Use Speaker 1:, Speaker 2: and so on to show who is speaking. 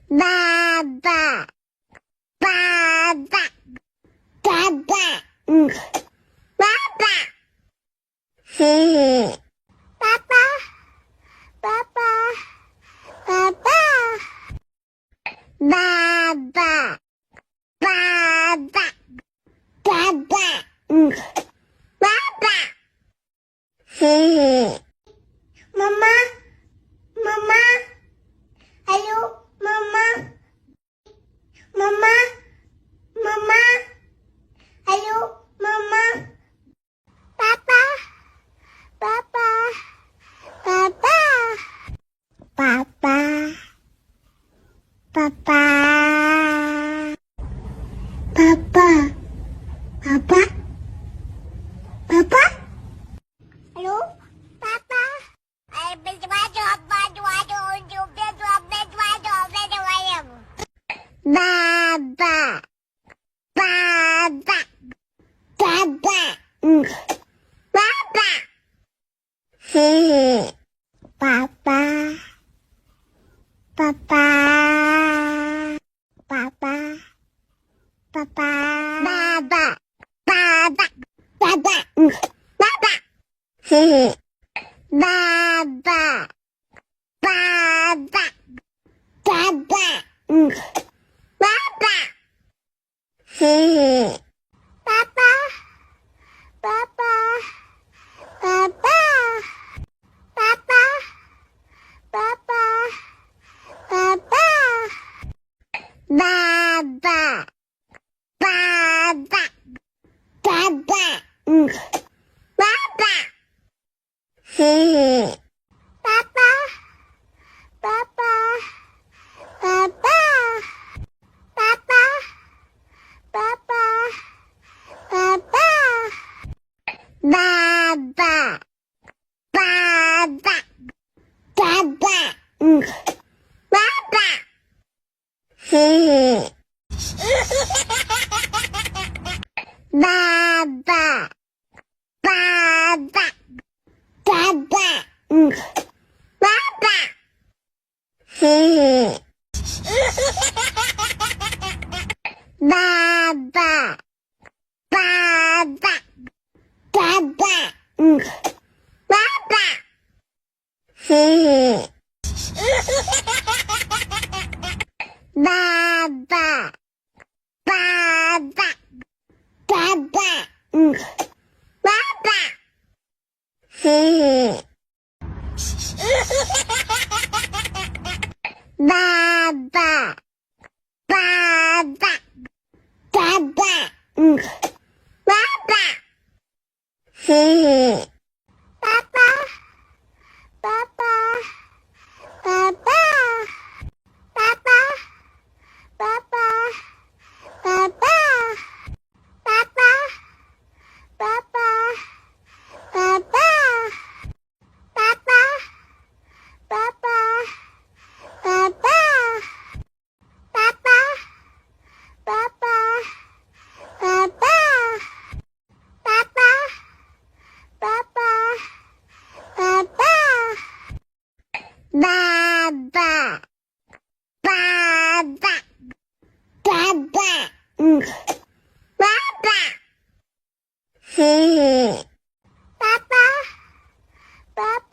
Speaker 1: 爸爸，爸爸，爸爸，爸爸，嘿嘿，爸爸，爸爸，爸爸，爸爸，爸爸，爸爸，爸爸，嘿嘿，妈妈，妈妈，还有妈妈，妈妈，妈妈，还有妈妈，爸爸，爸爸，爸爸，爸爸，爸爸，爸爸，爸爸，爸爸，Hello，爸爸。爸爸，爸爸，爸爸，爸爸，嘿嘿，爸爸，爸爸，爸爸，爸爸，爸爸，爸爸，爸爸，爸爸，嘿嘿，爸爸，爸爸，爸爸，爸爸，嘿嘿，爸爸，爸爸，爸爸，爸爸，爸爸，爸爸，爸爸，爸爸，爸爸，爸爸，嘿嘿，爸爸，爸爸，爸爸。爸爸，爸爸，爸爸，爸爸，爸爸，爸爸，爸爸，嘿嘿，爸爸，爸爸，爸爸，爸爸，嘿嘿。爸爸，爸爸，爸爸，爸爸，嘿嘿，爸爸，爸爸，爸爸，爸爸，嘿嘿，爸爸，爸爸。爸爸，爸爸，嘿嘿，爸爸，爸爸，爸爸，爸爸，爸爸，爸爸，爸爸，爸爸，爸爸，爸爸，爸爸，爸爸，爸爸。爸爸，爸爸，爸爸，爸爸，爸爸，爸爸，爸爸，爸爸，爸爸，嘿嘿，爸爸，爸爸。